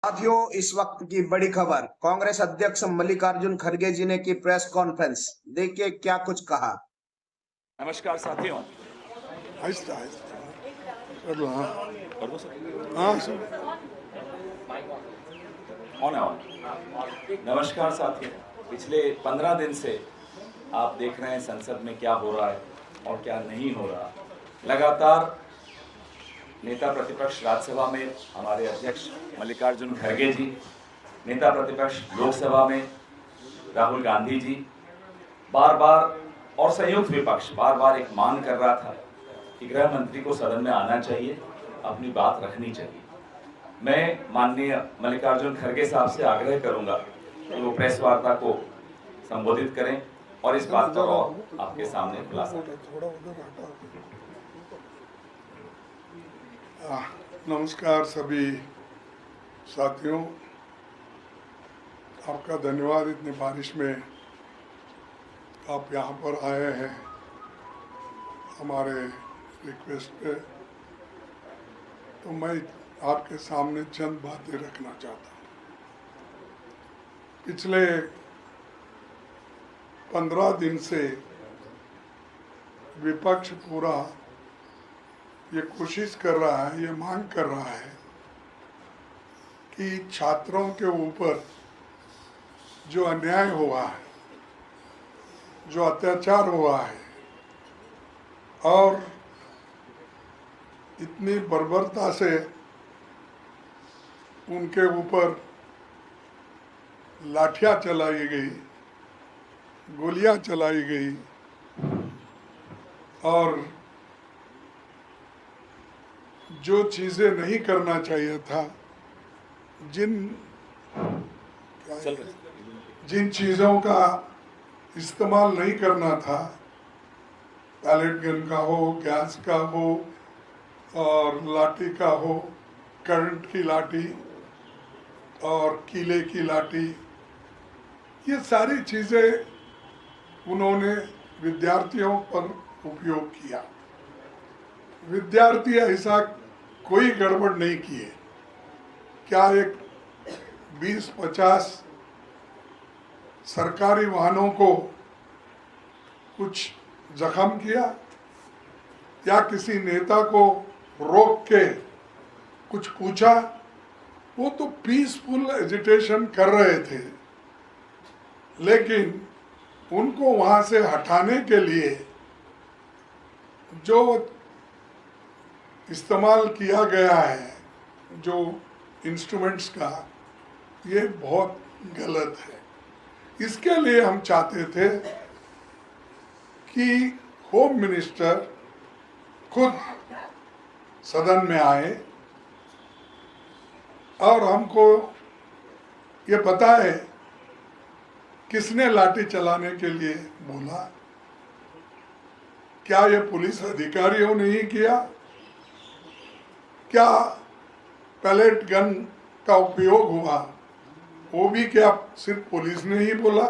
साथियों, इस वक्त की बड़ी खबर। कांग्रेस अध्यक्ष मल्लिकार्जुन खड़गे जी ने की प्रेस कॉन्फ्रेंस। देखिए क्या कुछ कहा। नमस्कार साथियों। आहिस्ता आहिस्ता कर लो। हाँ कर दो सर। हाँ सर। ऑन है, ऑन। नमस्कार साथियों। पिछले 15 दिन से आप देख रहे हैं संसद में क्या हो रहा है और क्या नहीं हो रहा। लगातार नेता प्रतिपक्ष राज्यसभा में हमारे अध्यक्ष मल्लिकार्जुन खड़गे जी, नेता प्रतिपक्ष लोकसभा में राहुल गांधी जी, बार बार और संयुक्त विपक्ष बार बार एक मांग कर रहा था कि गृह मंत्री को सदन में आना चाहिए, अपनी बात रखनी चाहिए। मैं माननीय मल्लिकार्जुन खड़गे साहब से आग्रह करूंगा कि वो प्रेस वार्ता को संबोधित करें और इस बात पर और आपके सामने खुलासा करें। नमस्कार सभी साथियों, आपका धन्यवाद। इतनी बारिश में आप यहाँ पर आए हैं हमारे रिक्वेस्ट पे। तो मैं आपके सामने चंद बातें रखना चाहता हूँ। पिछले 15 दिन से विपक्ष पूरा ये कोशिश कर रहा है, ये मांग कर रहा है कि छात्रों के ऊपर जो अन्याय हुआ है, जो अत्याचार हुआ है और इतनी बर्बरता से उनके ऊपर लाठियां चलाई गई, गोलियां चलाई गई और जो चीज़ें नहीं करना चाहिए था, जिन चीज़ों का इस्तेमाल नहीं करना था, पैलेट गन का हो, गैस का हो और लाठी का हो, करंट की लाठी और कीले की लाठी, ये सारी चीज़ें उन्होंने विद्यार्थियों पर उपयोग किया। विद्यार्थी ऐसा कोई गड़बड़ नहीं किए। क्या एक 20-50 सरकारी वाहनों को कुछ जख्म किया या किसी नेता को रोक के कुछ पूछा? वो तो पीसफुल एजिटेशन कर रहे थे, लेकिन उनको वहाँ से हटाने के लिए जो इस्तेमाल किया गया है, जो इंस्ट्रूमेंट्स का, ये बहुत गलत है। इसके लिए हम चाहते थे कि होम मिनिस्टर खुद सदन में आए और हमको ये बताए किसने लाठी चलाने के लिए बोला। क्या ये पुलिस अधिकारियों ने ही किया? क्या पैलेट गन का उपयोग हुआ, वो भी क्या सिर्फ पुलिस ने ही बोला?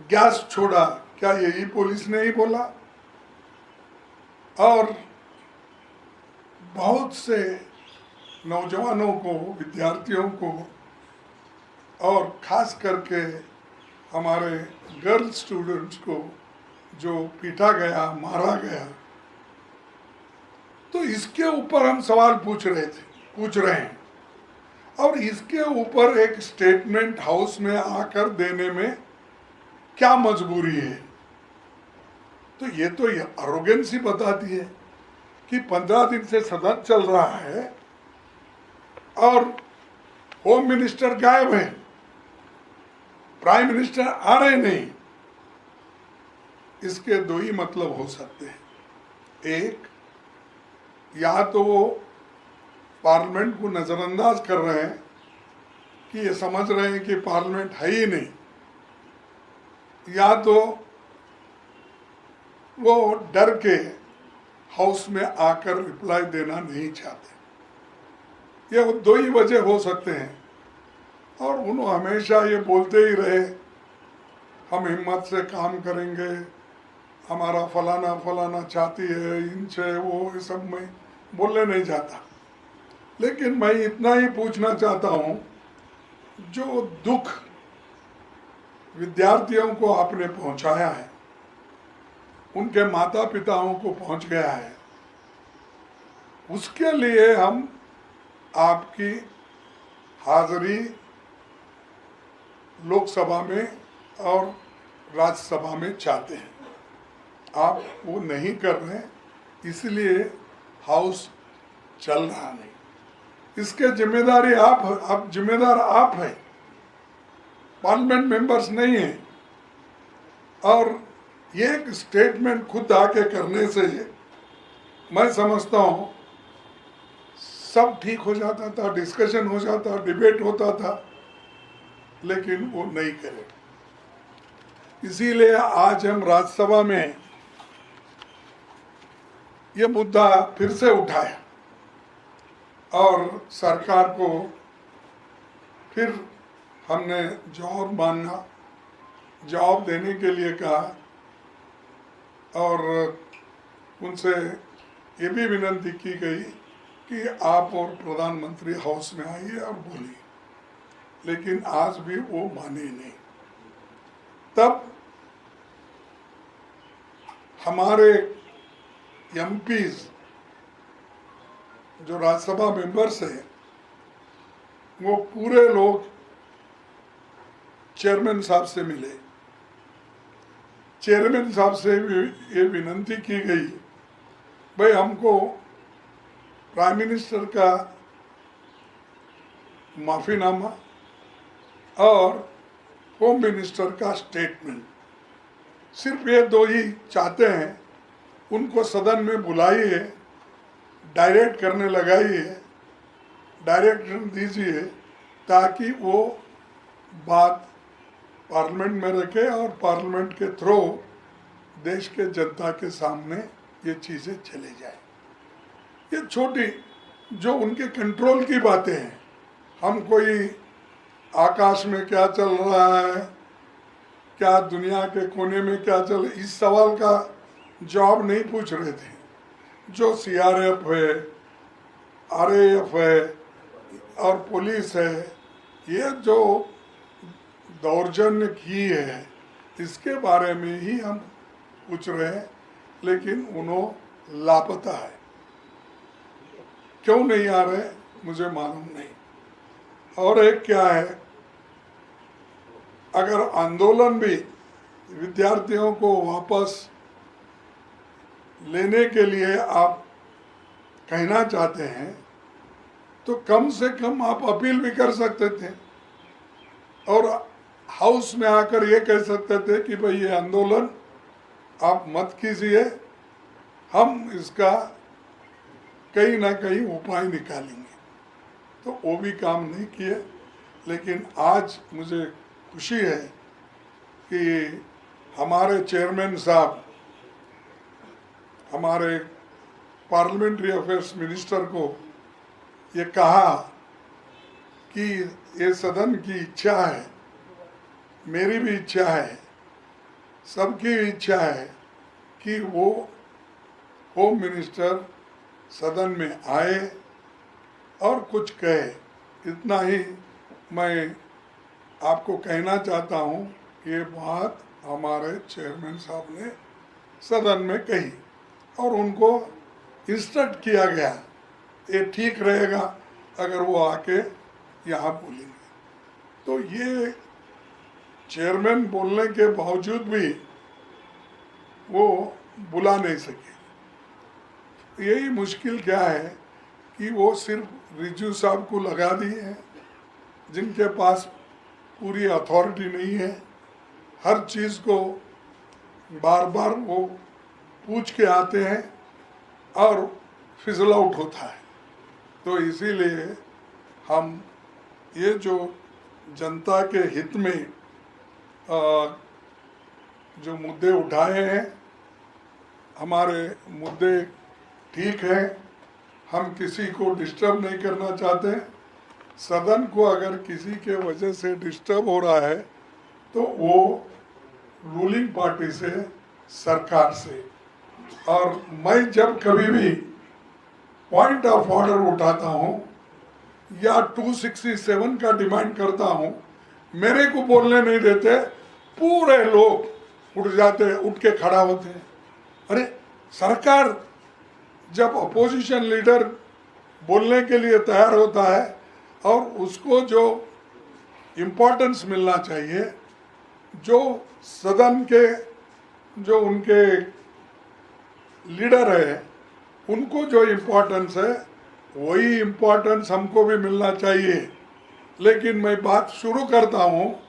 गैस छोड़ा, क्या यही पुलिस ने ही बोला? और बहुत से नौजवानों को, विद्यार्थियों को और खास करके हमारे गर्ल स्टूडेंट्स को जो पीटा गया, मारा गया, तो इसके ऊपर हम सवाल पूछ रहे हैं और इसके ऊपर एक स्टेटमेंट हाउस में आकर देने में क्या मजबूरी है? तो ये तो अरोगेंसी बताती है कि 15 दिन से सदन चल रहा है और होम मिनिस्टर गायब है, प्राइम मिनिस्टर आ रहे नहीं। इसके दो ही मतलब हो सकते हैं। एक, या तो वो पार्लियामेंट को नज़रअंदाज कर रहे हैं कि ये समझ रहे हैं कि पार्लियामेंट है ही नहीं, या तो वो डर के हाउस में आकर रिप्लाई देना नहीं चाहते। ये दो ही वजह हो सकते हैं। और उन्होंने हमेशा ये बोलते ही रहे, हम हिम्मत से काम करेंगे, हमारा फलाना फलाना चाहती है, इनसे वो, ये सब में बोलने नहीं जाता। लेकिन मैं इतना ही पूछना चाहता हूं, जो दुख विद्यार्थियों को आपने पहुंचाया है, उनके माता पिताओं को पहुंच गया है, उसके लिए हम आपकी हाजिरी लोकसभा में और राज्यसभा में चाहते हैं। आप वो नहीं कर रहे, इसलिए हाउस चल रहा नहीं। इसके जिम्मेदारी आप जिम्मेदार आप हैं, पार्लियामेंट मेंबर्स नहीं हैं। और ये एक स्टेटमेंट खुद आके करने से मैं समझता हूँ सब ठीक हो जाता था, डिस्कशन हो जाता, डिबेट होता था, लेकिन वो नहीं करे। इसीलिए आज हम राज्यसभा में ये मुद्दा फिर से उठाया और सरकार को फिर हमने जवाब देने के लिए कहा और उनसे ये भी विनती की गई कि आप और प्रधानमंत्री हाउस में आइए और बोलिए, लेकिन आज भी वो माने नहीं। तब हमारे एमपीज जो राज्यसभा मेंबर्स हैं, वो पूरे लोग चेयरमैन साहब से मिले। चेयरमैन साहब से ये विनती की गई, भाई हमको प्राइम मिनिस्टर का माफीनामा और होम मिनिस्टर का स्टेटमेंट, सिर्फ ये दो ही चाहते हैं। उनको सदन में बुलाइए, डायरेक्ट करने लगाइए, डायरेक्शन दीजिए, ताकि वो बात पार्लियामेंट में रखे और पार्लियामेंट के थ्रू देश के जनता के सामने ये चीज़ें चले जाए। ये छोटी जो उनके कंट्रोल की बातें हैं, हम कोई आकाश में क्या चल रहा है, क्या दुनिया के कोने में क्या चल, इस सवाल का जवाब नहीं पूछ रहे थे। जो सीआरएफ है, आरएएफ है और पुलिस है, ये जो दौर्जन्य की है, इसके बारे में ही हम पूछ रहे हैं, लेकिन उन्होंने लापता है। क्यों नहीं आ रहे मुझे मालूम नहीं। और एक क्या है, अगर आंदोलन भी विद्यार्थियों को वापस लेने के लिए आप कहना चाहते हैं, तो कम से कम आप अपील भी कर सकते थे और हाउस में आकर ये कह सकते थे कि भाई ये आंदोलन आप मत कीजिए, हम इसका कहीं ना कहीं उपाय निकालेंगे। तो वो भी काम नहीं किए। लेकिन आज मुझे खुशी है कि हमारे चेयरमैन साहब हमारे पार्लियामेंट्री अफेयर्स मिनिस्टर को ये कहा कि ये सदन की इच्छा है, मेरी भी इच्छा है, सबकी इच्छा है कि वो होम मिनिस्टर सदन में आए और कुछ कहे। इतना ही मैं आपको कहना चाहता हूँ कि ये बात हमारे चेयरमैन साहब ने सदन में कही और उनको इंस्ट्रक्ट किया गया, ये ठीक रहेगा अगर वो आके यहाँ बोलेंगे। तो ये चेयरमैन बोलने के बावजूद भी वो बुला नहीं सके। यही मुश्किल क्या है कि वो सिर्फ रिजू साहब को लगा दिए हैं, जिनके पास पूरी अथॉरिटी नहीं है। हर चीज़ को बार बार वो पूछ के आते हैं और फिजल आउट होता है। तो इसीलिए हम ये जो जनता के हित में जो मुद्दे उठाए हैं, हमारे मुद्दे ठीक है, हम किसी को डिस्टर्ब नहीं करना चाहते। सदन को अगर किसी के वजह से डिस्टर्ब हो रहा है तो वो रूलिंग पार्टी से, सरकार से। और मैं जब कभी भी पॉइंट ऑफ ऑर्डर उठाता हूँ या 267 का डिमांड करता हूं, मेरे को बोलने नहीं देते, पूरे लोग उठ जाते, उठ के खड़ा होते हैं। अरे सरकार जब अपोजिशन लीडर बोलने के लिए तैयार होता है और उसको जो इम्पोर्टेंस मिलना चाहिए, जो सदन के जो उनके लीडर है उनको जो इम्पोर्टेंस है वही इम्पोर्टेंस हमको भी मिलना चाहिए। लेकिन मैं बात शुरू करता हूँ,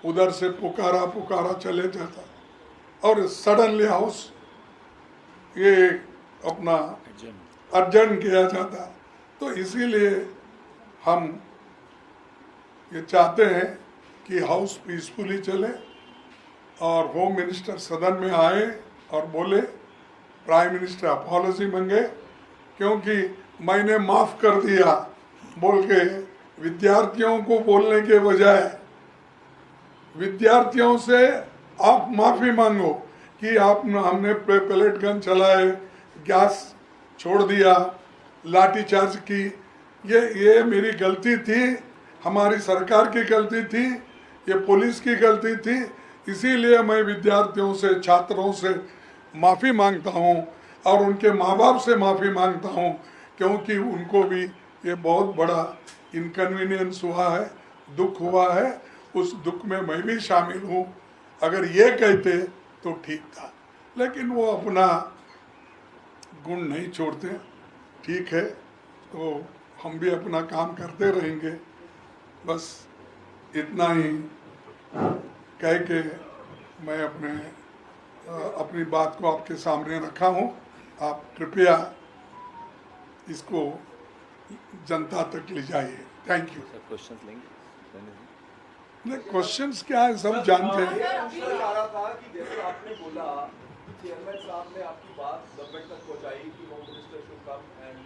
उधर से पुकारा पुकारा चले जाता और सडनली हाउस ये अपना अर्जन किया जाता। तो इसीलिए हम ये चाहते हैं कि हाउस पीसफुली चले और होम मिनिस्टर सदन में आए और बोले, प्राइम मिनिस्टर अपॉलजी मांगे क्योंकि मैंने माफ़ कर दिया बोल के विद्यार्थियों को बोलने के बजाय विद्यार्थियों से आप माफ़ी मांगो कि आप हमने पेलेट गन चलाए, गैस छोड़ दिया, लाठी चार्ज की, ये मेरी गलती थी, हमारी सरकार की गलती थी, ये पुलिस की गलती थी, इसीलिए मैं विद्यार्थियों से, छात्रों से माफ़ी मांगता हूँ और उनके माँ बाप से माफ़ी मांगता हूँ क्योंकि उनको भी ये बहुत बड़ा इनकन्वीनियंस हुआ है, दुख हुआ है, उस दुख में मैं भी शामिल हूँ। अगर ये कहते तो ठीक था, लेकिन वो अपना गुण नहीं छोड़ते। ठीक है, तो हम भी अपना काम करते रहेंगे। बस इतना ही कह के मैं अपनी बात को आपके सामने रखा हूँ। आप कृपया इसको जनता तक ले जाइए। Thank you. क्वेश्चंस लेंगे? नहीं, क्वेश्चंस क्या है सब जानते हैं। जैसे आपने बोला कि चेयरमैन साहब ने आपकी बात गवर्नमेंट तक पहुंचाई कि home minister should come and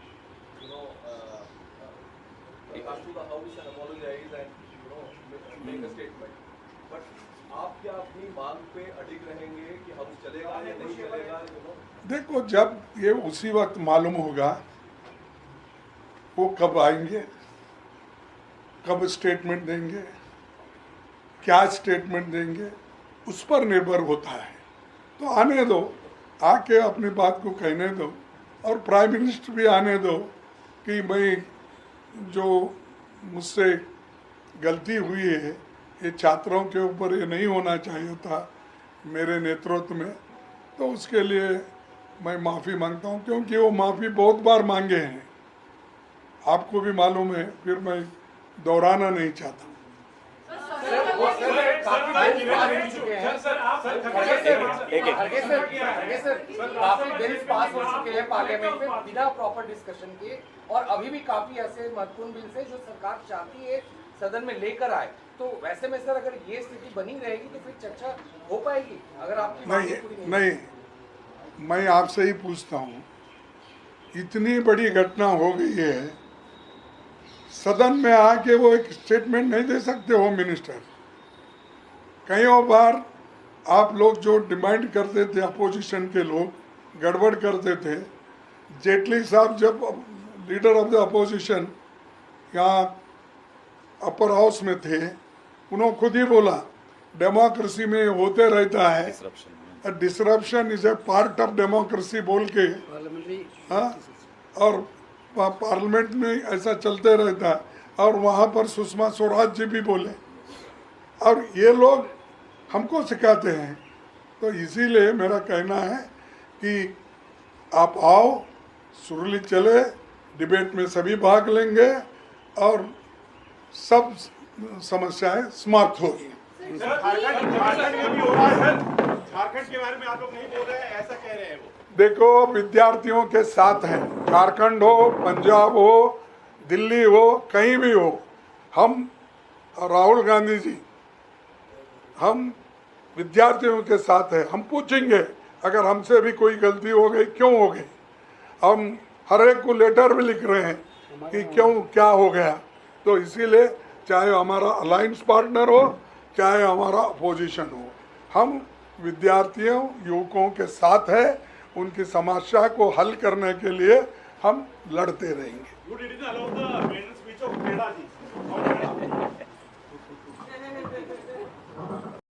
come to the house and apologize and make a statement. But आप क्या अपनी मांग पे अडिग रहेंगे कि हाउस चलेगा या नहीं चलेगा? देखो, जब ये उसी वक्त मालूम होगा वो कब आएंगे, कब स्टेटमेंट देंगे, क्या स्टेटमेंट देंगे, उस पर निर्भर होता है। तो आने दो, आके अपनी बात को कहने दो और प्राइम मिनिस्टर भी आने दो कि भाई जो मुझसे गलती हुई है, ये छात्रों के ऊपर ये नहीं होना चाहिए था मेरे नेतृत्व में, तो उसके लिए मैं माफ़ी मांगता हूँ क्योंकि वो माफ़ी बहुत बार मांगे हैं, आपको भी मालूम है, फिर मैं दोहराना नहीं चाहता। काफी बिल्स पास हो चुके हैं पार्लियामेंट में बिना प्रॉपर डिस्कशन के, और अभी भी काफी ऐसे महत्वपूर्ण बिल्स हैं जो सरकार चाहती है सदन में लेकर आए। तो वैसे में सर अगर ये स्थिति बनी रहेगी तो फिर चर्चा हो पाएगी? अगर आपकी नहीं, मैं आपसे ही पूछता हूँ, इतनी बड़ी घटना हो गई है, सदन में आके वो एक स्टेटमेंट नहीं दे सकते होम मिनिस्टर? कईयों बार आप लोग जो डिमांड करते थे, अपोजिशन के लोग गड़बड़ करते थे, जेटली साहब जब लीडर ऑफ द अपोजिशन यहाँ अपर हाउस में थे, उन्होंने खुद ही बोला डेमोक्रेसी में होते रहता है, disruption is a part of democracy बोल के, हाँ, और पार्लियामेंट में ऐसा चलते रहता है। और वहाँ पर सुषमा स्वराज जी भी बोले, और ये लोग हमको सिखाते हैं। तो इसीलिए मेरा कहना है कि आप आओ, सुरली चले, डिबेट में सभी भाग लेंगे और सब समस्याएं समाप्त होगी। झारखंड के बारे में आप लोग नहीं बोल रहे हैं, ऐसा कह रहे हैं वो। देखो, विद्यार्थियों के साथ हैं, झारखंड हो, पंजाब हो, दिल्ली हो, कहीं भी हो, हम राहुल गांधी जी, हम विद्यार्थियों के साथ हैं। हम पूछेंगे अगर हमसे भी कोई गलती हो गई, क्यों हो गई। हम हर एक को लेटर भी लिख रहे हैं कि क्यों, क्या हो गया। तो इसीलिए चाहे हमारा अलायंस पार्टनर हो, चाहे हमारा अपोजिशन हो, हम विद्यार्थियों, युवकों के साथ हैं। उनकी समस्या को हल करने के लिए हम लड़ते रहेंगे। ਵਿੱਚੋਂ ਕਿਹੜਾ ਜੀ